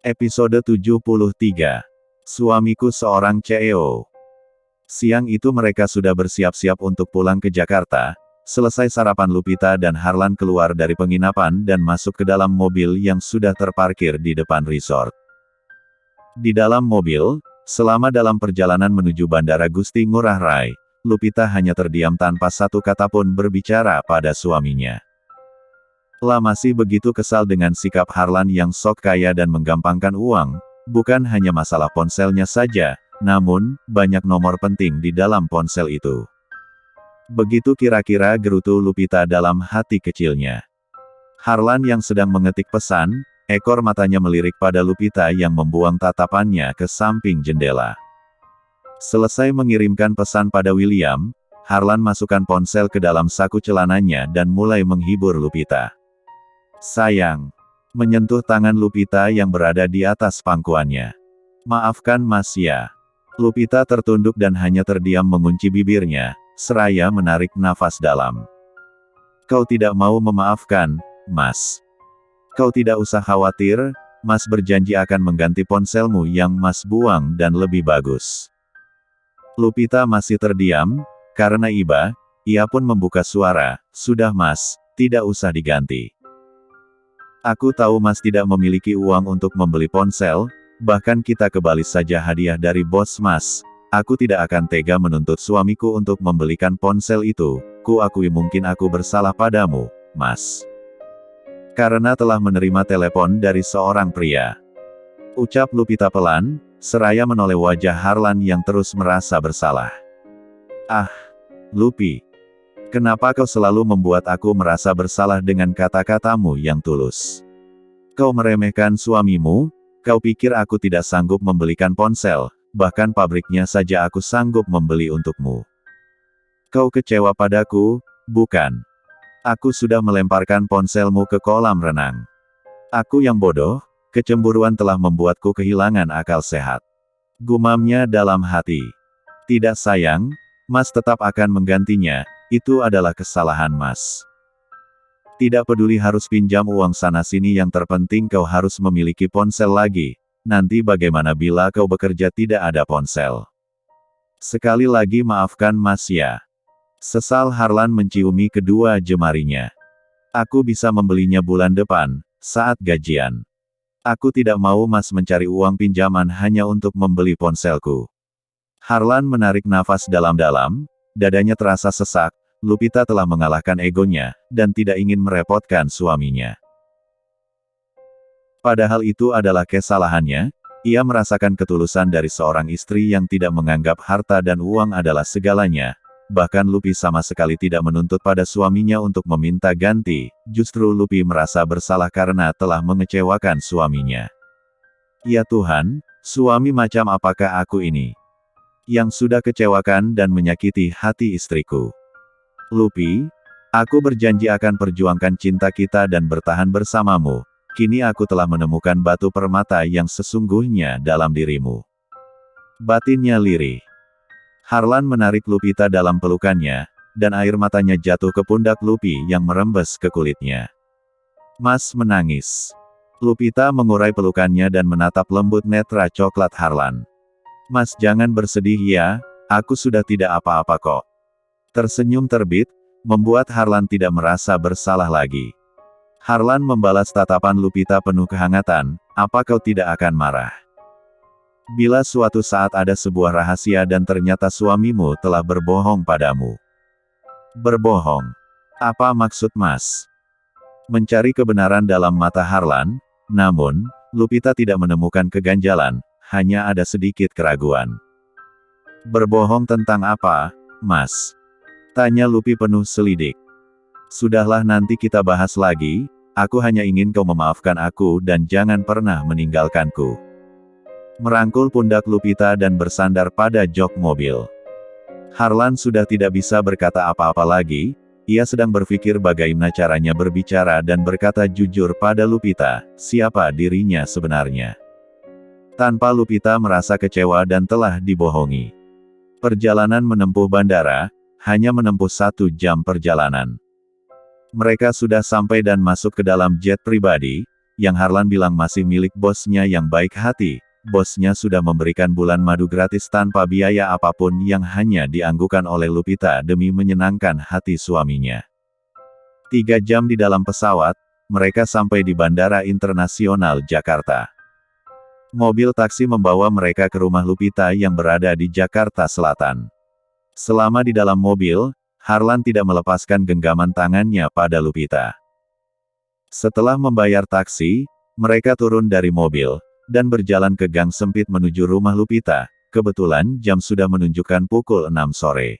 Episode 73. Suamiku seorang CEO. Siang itu mereka sudah bersiap-siap untuk pulang ke Jakarta. Selesai sarapan, Lupita dan Harlan keluar dari penginapan dan masuk ke dalam mobil yang sudah terparkir di depan resort. Di dalam mobil, selama dalam perjalanan menuju Bandara Gusti Ngurah Rai, Lupita hanya terdiam tanpa satu kata pun berbicara pada suaminya. Masih begitu kesal dengan sikap Harlan yang sok kaya dan menggampangkan uang. Bukan hanya masalah ponselnya saja, namun, banyak nomor penting di dalam ponsel itu. Begitu kira-kira gerutu Lupita dalam hati kecilnya. Harlan yang sedang mengetik pesan, ekor matanya melirik pada Lupita yang membuang tatapannya ke samping jendela. Selesai mengirimkan pesan pada William, Harlan masukkan ponsel ke dalam saku celananya dan mulai menghibur Lupita. Sayang. Menyentuh tangan Lupita yang berada di atas pangkuannya. Maafkan Mas ya. Lupita tertunduk dan hanya terdiam mengunci bibirnya, seraya menarik nafas dalam. Kau tidak mau memaafkan, Mas. Kau tidak usah khawatir, Mas berjanji akan mengganti ponselmu yang Mas buang dan lebih bagus. Lupita masih terdiam, karena ia pun membuka suara, sudah Mas, tidak usah diganti. Aku tahu Mas tidak memiliki uang untuk membeli ponsel, bahkan kita ke Bali saja hadiah dari bos Mas. Aku tidak akan tega menuntut suamiku untuk membelikan ponsel itu, kuakui mungkin aku bersalah padamu, Mas. Karena telah menerima telepon dari seorang pria. Ucap Lupita pelan, seraya menoleh wajah Harlan yang terus merasa bersalah. Ah, Lupi. Kenapa kau selalu membuat aku merasa bersalah dengan kata-katamu yang tulus? Kau meremehkan suamimu, kau pikir aku tidak sanggup membelikan ponsel, bahkan pabriknya saja aku sanggup membeli untukmu. Kau kecewa padaku, bukan? Aku sudah melemparkan ponselmu ke kolam renang. Aku yang bodoh, kecemburuan telah membuatku kehilangan akal sehat. Gumamnya dalam hati. Tidak sayang, Mas tetap akan menggantinya. Itu adalah kesalahan Mas. Tidak peduli harus pinjam uang sana-sini, yang terpenting kau harus memiliki ponsel lagi. Nanti bagaimana bila kau bekerja tidak ada ponsel? Sekali lagi maafkan Mas ya. Sesal Harlan menciumi kedua jemarinya. Aku bisa membelinya bulan depan, saat gajian. Aku tidak mau Mas mencari uang pinjaman hanya untuk membeli ponselku. Harlan menarik nafas dalam-dalam, dadanya terasa sesak. Lupita telah mengalahkan egonya, dan tidak ingin merepotkan suaminya. Padahal itu adalah kesalahannya, ia merasakan ketulusan dari seorang istri yang tidak menganggap harta dan uang adalah segalanya. Bahkan Lupi sama sekali tidak menuntut pada suaminya untuk meminta ganti, justru Lupi merasa bersalah karena telah mengecewakan suaminya. Ya Tuhan, suami macam apakah aku ini? Yang sudah kecewakan dan menyakiti hati istriku. Lupi, aku berjanji akan perjuangkan cinta kita dan bertahan bersamamu. Kini aku telah menemukan batu permata yang sesungguhnya dalam dirimu. Batinnya lirih. Harlan menarik Lupita dalam pelukannya, dan air matanya jatuh ke pundak Lupi yang merembes ke kulitnya. Mas menangis. Lupita mengurai pelukannya dan menatap lembut netra coklat Harlan. Mas jangan bersedih ya, aku sudah tidak apa-apa kok. Tersenyum terbit, membuat Harlan tidak merasa bersalah lagi. Harlan membalas tatapan Lupita penuh kehangatan, apa kau tidak akan marah? Bila suatu saat ada sebuah rahasia dan ternyata suamimu telah berbohong padamu. Berbohong? Apa maksud Mas? Mencari kebenaran dalam mata Harlan, namun, Lupita tidak menemukan keganjalan, hanya ada sedikit keraguan. Berbohong tentang apa, Mas? Tanya Lupi penuh selidik. Sudahlah, nanti kita bahas lagi, aku hanya ingin kau memaafkan aku dan jangan pernah meninggalkanku. Merangkul pundak Lupita dan bersandar pada jok mobil. Harlan sudah tidak bisa berkata apa-apa lagi, ia sedang berpikir bagaimana caranya berbicara dan berkata jujur pada Lupita, siapa dirinya sebenarnya. Tanpa Lupita merasa kecewa dan telah dibohongi. Perjalanan menempuh bandara, hanya menempuh 1 jam perjalanan. Mereka sudah sampai dan masuk ke dalam jet pribadi, yang Harlan bilang masih milik bosnya yang baik hati. Bosnya sudah memberikan bulan madu gratis tanpa biaya apapun yang hanya dianggukan oleh Lupita demi menyenangkan hati suaminya. 3 jam di dalam pesawat, mereka sampai di Bandara Internasional Jakarta. Mobil taksi membawa mereka ke rumah Lupita yang berada di Jakarta Selatan. Selama di dalam mobil, Harlan tidak melepaskan genggaman tangannya pada Lupita. Setelah membayar taksi, mereka turun dari mobil dan berjalan ke gang sempit menuju rumah Lupita. Kebetulan jam sudah menunjukkan pukul 6 sore.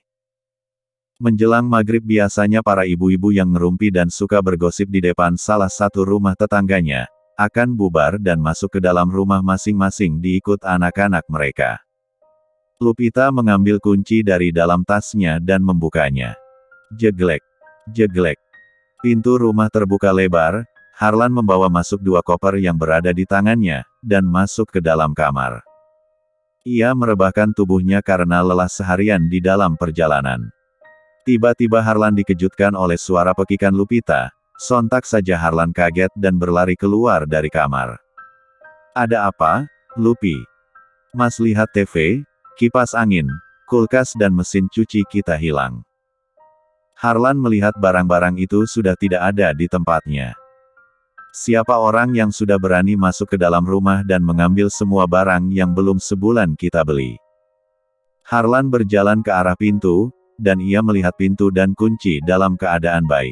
Menjelang maghrib biasanya para ibu-ibu yang ngerumpi dan suka bergosip di depan salah satu rumah tetangganya, akan bubar dan masuk ke dalam rumah masing-masing diikut anak-anak mereka. Lupita mengambil kunci dari dalam tasnya dan membukanya. Jeglek, jeglek. Pintu rumah terbuka lebar. Harlan membawa masuk 2 koper yang berada di tangannya, dan masuk ke dalam kamar. Ia merebahkan tubuhnya karena lelah seharian di dalam perjalanan. Tiba-tiba Harlan dikejutkan oleh suara pekikan Lupita. Sontak saja Harlan kaget dan berlari keluar dari kamar. "Ada apa, Lupi? Mas lihat TV, kipas angin, kulkas dan mesin cuci kita hilang." Harlan melihat barang-barang itu sudah tidak ada di tempatnya. Siapa orang yang sudah berani masuk ke dalam rumah dan mengambil semua barang yang belum sebulan kita beli? Harlan berjalan ke arah pintu, dan ia melihat pintu dan kunci dalam keadaan baik.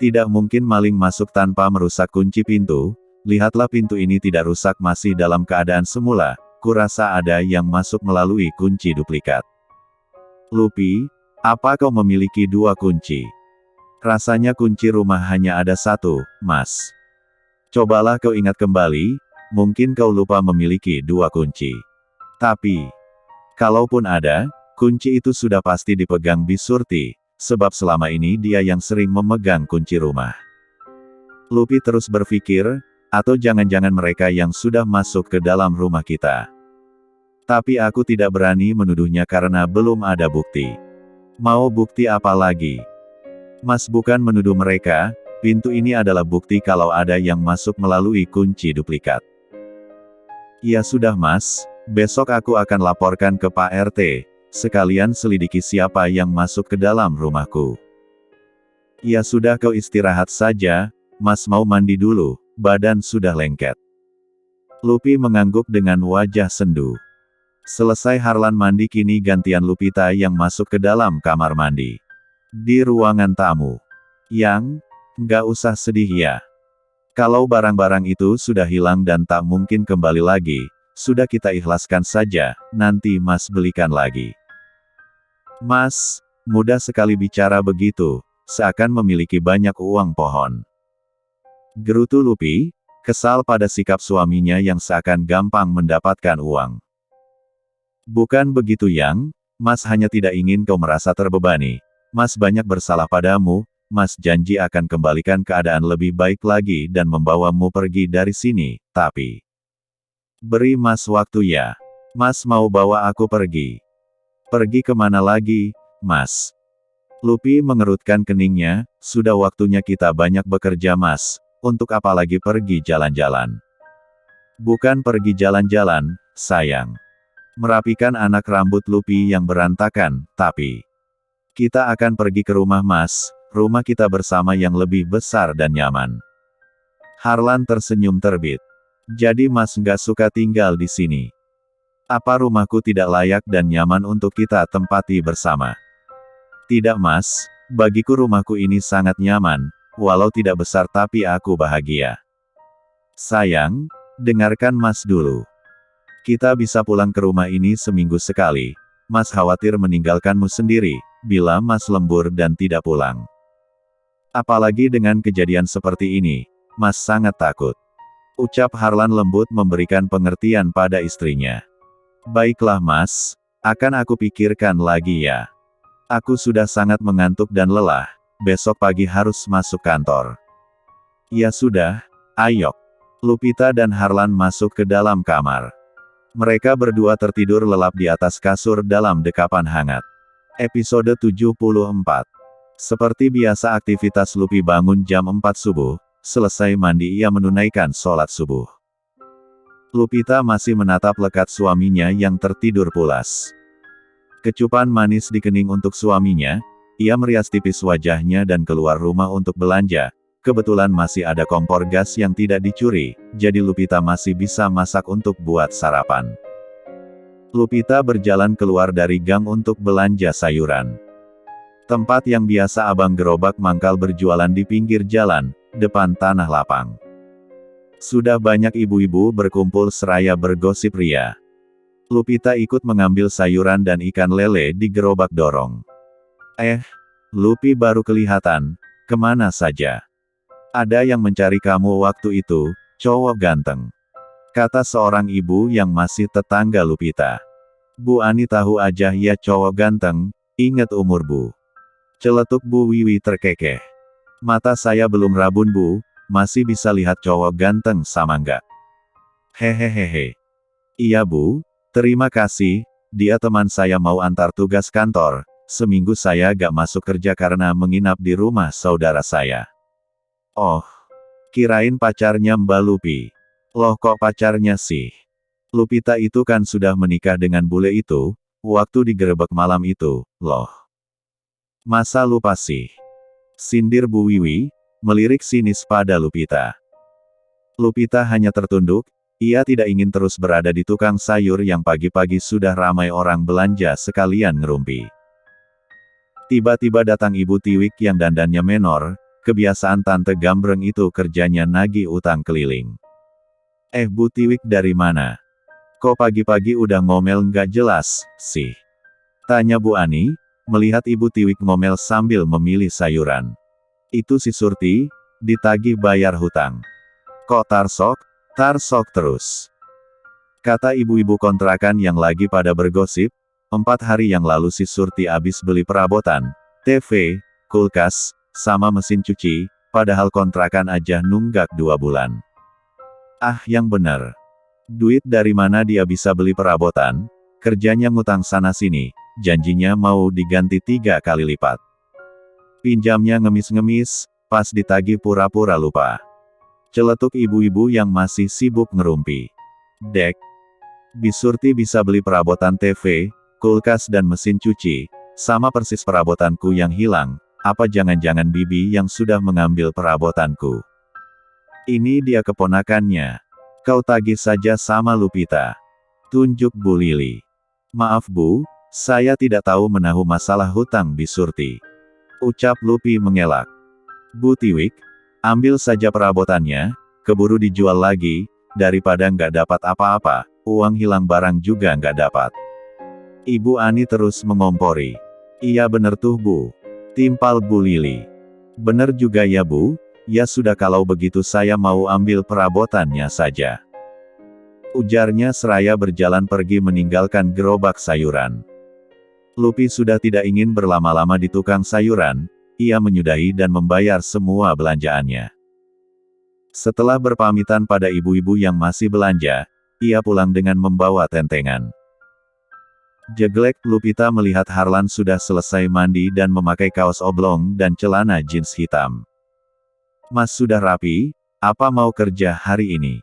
Tidak mungkin maling masuk tanpa merusak kunci pintu. Lihatlah pintu ini tidak rusak, masih dalam keadaan semula. Kurasa ada yang masuk melalui kunci duplikat. "Lupi, apa kau memiliki 2 kunci? Rasanya kunci rumah hanya ada 1, Mas. Cobalah kau ingat kembali, mungkin kau lupa memiliki 2 kunci. Tapi, kalaupun ada, kunci itu sudah pasti dipegang Bi Surti, sebab selama ini dia yang sering memegang kunci rumah." Lupi terus berpikir, atau jangan-jangan mereka yang sudah masuk ke dalam rumah kita. Tapi aku tidak berani menuduhnya karena belum ada bukti. Mau bukti apa lagi? Mas bukan menuduh mereka, pintu ini adalah bukti kalau ada yang masuk melalui kunci duplikat. "Ya sudah Mas, besok aku akan laporkan ke Pak RT, sekalian selidiki siapa yang masuk ke dalam rumahku." "Ya sudah kau istirahat saja, Mas mau mandi dulu, badan sudah lengket." Lupi mengangguk dengan wajah sendu. Selesai Harlan mandi, kini gantian Lupita yang masuk ke dalam kamar mandi. Di ruangan tamu. "Yang, nggak usah sedih ya. Kalau barang-barang itu sudah hilang dan tak mungkin kembali lagi, sudah kita ikhlaskan saja, nanti Mas belikan lagi." "Mas, mudah sekali bicara begitu, seakan memiliki banyak uang pohon." Gerutu Lupi, kesal pada sikap suaminya yang seakan gampang mendapatkan uang. "Bukan begitu Yang, Mas hanya tidak ingin kau merasa terbebani. Mas banyak bersalah padamu, Mas janji akan kembalikan keadaan lebih baik lagi dan membawamu pergi dari sini, tapi beri Mas waktu ya. Mas mau bawa aku pergi." "Pergi kemana lagi, Mas?" Lupi mengerutkan keningnya, "Sudah waktunya kita banyak bekerja Mas, untuk apa lagi pergi jalan-jalan?" "Bukan pergi jalan-jalan, sayang. Merapikan anak rambut Lupi yang berantakan, tapi kita akan pergi ke rumah Mas, rumah kita bersama yang lebih besar dan nyaman." Harlan tersenyum terbit. "Jadi Mas nggak suka tinggal di sini? Apa rumahku tidak layak dan nyaman untuk kita tempati bersama?" "Tidak Mas, bagiku rumahku ini sangat nyaman, walau tidak besar tapi aku bahagia." "Sayang, dengarkan Mas dulu. Kita bisa pulang ke rumah ini seminggu sekali. Mas khawatir meninggalkanmu sendiri, bila Mas lembur dan tidak pulang. Apalagi dengan kejadian seperti ini, Mas sangat takut." Ucap Harlan lembut memberikan pengertian pada istrinya. "Baiklah Mas, akan aku pikirkan lagi ya. Aku sudah sangat mengantuk dan lelah, besok pagi harus masuk kantor." "Ya sudah, ayo." Lupita dan Harlan masuk ke dalam kamar. Mereka berdua tertidur lelap di atas kasur dalam dekapan hangat. Episode 74. Seperti biasa aktivitas Lupi bangun jam 4 subuh, selesai mandi ia menunaikan sholat subuh. Lupita masih menatap lekat suaminya yang tertidur pulas. Kecupan manis di kening untuk suaminya, ia merias tipis wajahnya dan keluar rumah untuk belanja. Kebetulan masih ada kompor gas yang tidak dicuri, jadi Lupita masih bisa masak untuk buat sarapan. Lupita berjalan keluar dari gang untuk belanja sayuran. Tempat yang biasa abang gerobak mangkal berjualan di pinggir jalan, depan tanah lapang. Sudah banyak ibu-ibu berkumpul seraya bergosip ria. Lupita ikut mengambil sayuran dan ikan lele di gerobak dorong. Lupi baru kelihatan, kemana saja? Ada yang mencari kamu waktu itu, cowok ganteng. Kata seorang ibu yang masih tetangga Lupita. Bu Ani tahu aja ya cowok ganteng, inget umur Bu. Celetuk Bu Wiwi terkekeh. Mata saya belum rabun Bu, masih bisa lihat cowok ganteng sama enggak? Hehehehe. Iya Bu, terima kasih, dia teman saya mau antar tugas kantor, seminggu saya gak masuk kerja karena menginap di rumah saudara saya. Oh, kirain pacarnya Mbak Lupi. Loh kok pacarnya sih? Lupita itu kan sudah menikah dengan bule itu, waktu digerebek malam itu, loh. Masa lupa sih? Sindir Bu Wiwi, melirik sinis pada Lupita. Lupita hanya tertunduk, ia tidak ingin terus berada di tukang sayur yang pagi-pagi sudah ramai orang belanja sekalian ngerumpi. Tiba-tiba datang Ibu Tiwik yang dandannya menor, kebiasaan Tante Gambreng itu kerjanya nagih utang keliling. Bu Tiwik dari mana? Kok pagi-pagi udah ngomel nggak jelas, sih? Tanya Bu Ani, melihat Ibu Tiwik ngomel sambil memilih sayuran. Itu si Surti, ditagih bayar hutang. Kok tarsok terus. Kata ibu-ibu kontrakan yang lagi pada bergosip, 4 hari yang lalu si Surti abis beli perabotan, TV, kulkas, sama mesin cuci, padahal kontrakan aja nunggak 2 bulan. Yang bener. Duit dari mana dia bisa beli perabotan? Kerjanya ngutang sana-sini, janjinya mau diganti 3 kali lipat. Pinjamnya ngemis-ngemis, pas ditagih pura-pura lupa. Celetuk ibu-ibu yang masih sibuk ngerumpi. Dek, Bisurti bisa beli perabotan TV, kulkas dan mesin cuci, sama persis perabotanku yang hilang, apa jangan-jangan Bibi yang sudah mengambil perabotanku? Ini dia keponakannya. Kau tagih saja sama Lupita. Tunjuk Bu Lili. Maaf Bu, saya tidak tahu menahu masalah hutang Bisurti. Ucap Lupi mengelak. Bu Tiwik, ambil saja perabotannya, keburu dijual lagi, daripada nggak dapat apa-apa, uang hilang barang juga nggak dapat. Ibu Ani terus mengompori. Iya bener tuh Bu. Timpal Bu Lili. Bener juga ya Bu, ya sudah kalau begitu saya mau ambil perabotannya saja. Ujarnya seraya berjalan pergi meninggalkan gerobak sayuran. Lupi sudah tidak ingin berlama-lama di tukang sayuran, ia menyudahi dan membayar semua belanjaannya. Setelah berpamitan pada ibu-ibu yang masih belanja, ia pulang dengan membawa tentengan. Jeglek, Lupita melihat Harlan sudah selesai mandi dan memakai kaos oblong dan celana jeans hitam. Mas sudah rapi, apa mau kerja hari ini?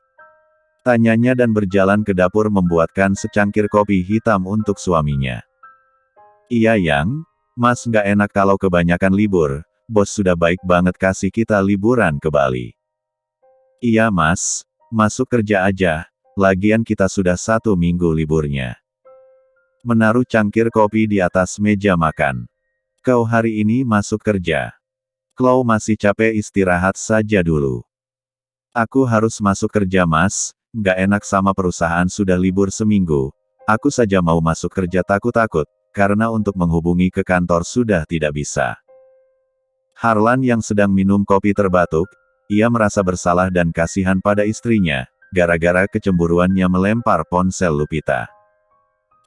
Tanyanya dan berjalan ke dapur membuatkan secangkir kopi hitam untuk suaminya. Iya Yang, Mas nggak enak kalau kebanyakan libur, bos sudah baik banget kasih kita liburan ke Bali. Iya Mas, masuk kerja aja, lagian kita sudah 1 minggu liburnya. Menaruh cangkir kopi di atas meja makan. Kau hari ini masuk kerja. Klau masih capek istirahat saja dulu. Aku harus masuk kerja Mas, nggak enak sama perusahaan sudah libur seminggu. Aku saja mau masuk kerja takut-takut, karena untuk menghubungi ke kantor sudah tidak bisa. Harlan yang sedang minum kopi terbatuk, ia merasa bersalah dan kasihan pada istrinya, gara-gara kecemburuannya melempar ponsel Lupita.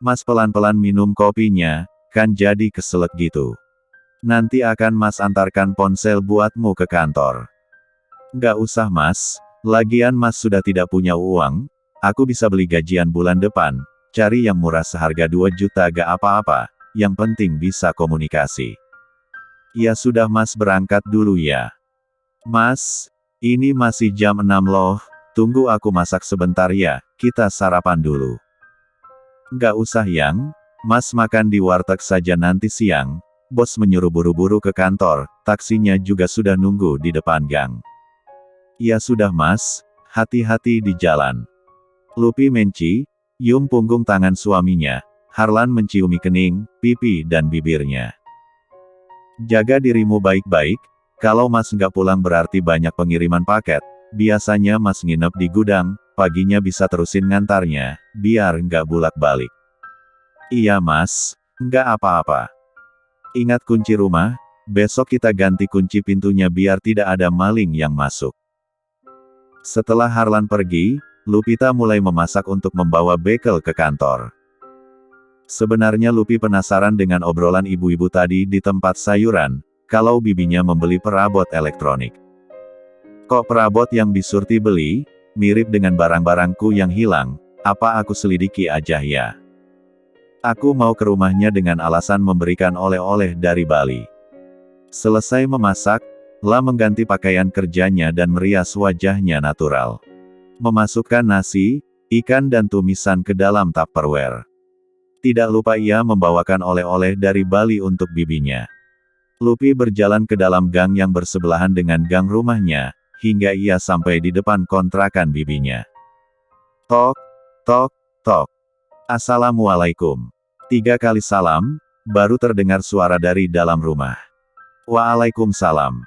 Mas pelan-pelan minum kopinya, kan jadi keselak gitu. Nanti akan Mas antarkan ponsel buatmu ke kantor. Nggak usah Mas, lagian Mas sudah tidak punya uang, aku bisa beli gajian bulan depan, cari yang murah seharga 2 juta gak apa-apa, yang penting bisa komunikasi. Ya sudah Mas berangkat dulu ya. Mas, Ini masih jam 6 loh, tunggu aku masak sebentar ya, kita sarapan dulu. Nggak usah Yang, Mas makan di warteg saja nanti siang, bos menyuruh buru-buru ke kantor, taksinya juga sudah nunggu di depan gang. Ya sudah Mas, hati-hati di jalan. Lupi mencium punggung tangan suaminya, Harlan menciumi kening, pipi dan bibirnya. Jaga dirimu baik-baik, kalau Mas nggak pulang berarti banyak pengiriman paket, biasanya Mas nginep di gudang, paginya bisa terusin ngantarnya, biar nggak bulak-balik. Iya Mas, nggak apa-apa. Ingat kunci rumah, besok kita ganti kunci pintunya biar tidak ada maling yang masuk. Setelah Harlan pergi, Lupita mulai memasak untuk membawa bekal ke kantor. Sebenarnya Lupi penasaran dengan obrolan ibu-ibu tadi di tempat sayuran, kalau bibinya membeli perabot elektronik. Kok perabot yang Bisurti beli, mirip dengan barang-barangku yang hilang, apa aku selidiki aja ya? Aku mau ke rumahnya dengan alasan memberikan oleh-oleh dari Bali. Selesai memasak, La mengganti pakaian kerjanya dan merias wajahnya natural. Memasukkan nasi, ikan dan tumisan ke dalam Tupperware. Tidak lupa ia membawakan oleh-oleh dari Bali untuk bibinya. Lupi berjalan ke dalam gang yang bersebelahan dengan gang rumahnya, hingga ia sampai di depan kontrakan bibinya. Tok, tok, tok. Assalamualaikum. 3 kali salam, baru terdengar suara dari dalam rumah. Waalaikumsalam.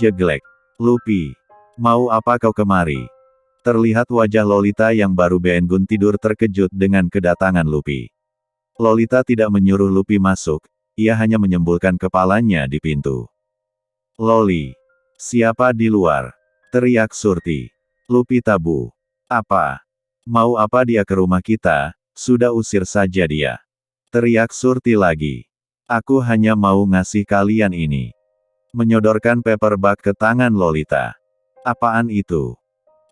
Jeglek. Lupi. Mau apa kau kemari? Terlihat wajah Lolita yang baru bangun tidur terkejut dengan kedatangan Lupi. Lolita tidak menyuruh Lupi masuk, ia hanya menyembulkan kepalanya di pintu. Loli. Siapa di luar? Teriak Surti. Lupi tabu. Apa? Mau apa dia ke rumah kita? Sudah usir saja dia. Teriak Surti lagi. Aku hanya mau ngasih kalian ini. Menyodorkan paperback ke tangan Lolita. Apaan itu?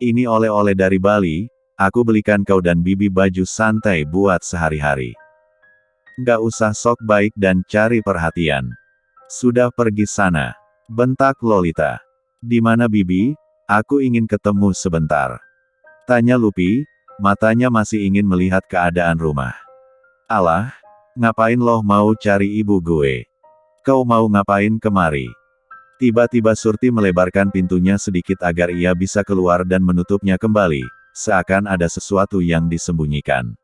Ini oleh-oleh dari Bali, aku belikan kau dan bibi baju santai buat sehari-hari. Nggak usah sok baik dan cari perhatian. Sudah pergi sana. Bentak Lolita. Di mana bibi? Aku ingin ketemu sebentar. Tanya Lupi, matanya masih ingin melihat keadaan rumah. Alah, ngapain loh mau cari ibu gue? Kau mau ngapain kemari? Tiba-tiba Surti melebarkan pintunya sedikit agar ia bisa keluar dan menutupnya kembali, seakan ada sesuatu yang disembunyikan.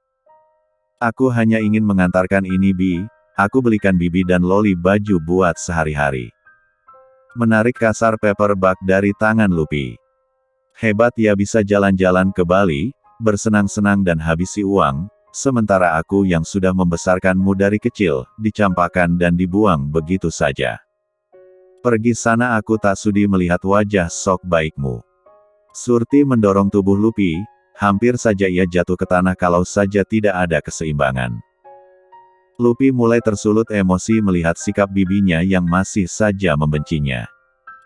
Aku hanya ingin mengantarkan ini Bi, aku belikan bibi dan Loli baju buat sehari-hari. Menarik kasar paperback dari tangan Lupi. Hebat ya bisa jalan-jalan ke Bali, bersenang-senang dan habisi uang, sementara aku yang sudah membesarkanmu dari kecil, dicampakkan dan dibuang begitu saja. Pergi sana aku tak sudi melihat wajah sok baikmu. Surti mendorong tubuh Lupi, hampir saja ia jatuh ke tanah kalau saja tidak ada keseimbangan. Lupi mulai tersulut emosi melihat sikap bibinya yang masih saja membencinya.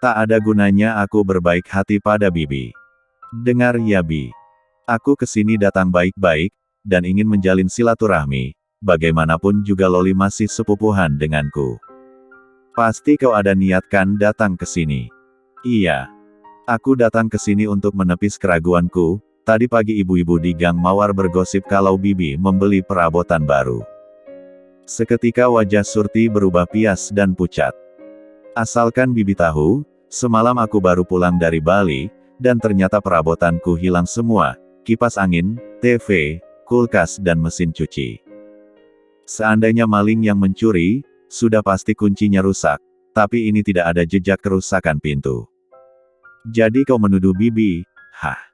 Tak ada gunanya aku berbaik hati pada bibi. Dengar ya Bi. Aku kesini datang baik-baik, dan ingin menjalin silaturahmi, bagaimanapun juga Loli masih sepupuhan denganku. Pasti kau ada niatkan datang ke sini. Iya. Aku datang ke sini untuk menepis keraguanku, tadi pagi ibu-ibu di gang Mawar bergosip kalau bibi membeli perabotan baru. Seketika wajah Surti berubah pias dan pucat. Asalkan bibi tahu, semalam aku baru pulang dari Bali, dan ternyata perabotanku hilang semua, kipas angin, TV, kulkas dan mesin cuci. Seandainya maling yang mencuri, sudah pasti kuncinya rusak, tapi ini tidak ada jejak kerusakan pintu. Jadi kau menuduh bibi, hah?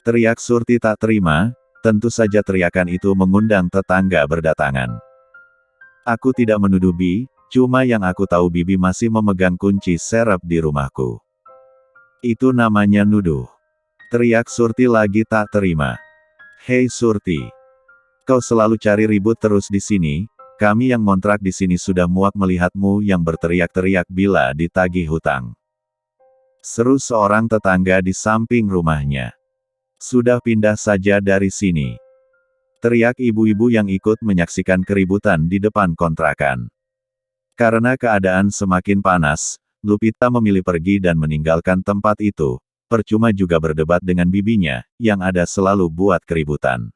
Teriak Surti tak terima, tentu saja teriakan itu mengundang tetangga berdatangan. Aku tidak menuduh Bi, cuma yang aku tahu bibi masih memegang kunci serep di rumahku. Itu namanya nuduh. Teriak Surti lagi tak terima. Hei Surti. Kau selalu cari ribut terus di sini, kami yang ngontrak di sini sudah muak melihatmu yang berteriak-teriak bila ditagih hutang. Seru seorang tetangga di samping rumahnya. Sudah pindah saja dari sini. Teriak ibu-ibu yang ikut menyaksikan keributan di depan kontrakan. Karena keadaan semakin panas, Lupita memilih pergi dan meninggalkan tempat itu, percuma juga berdebat dengan bibinya, yang ada selalu buat keributan.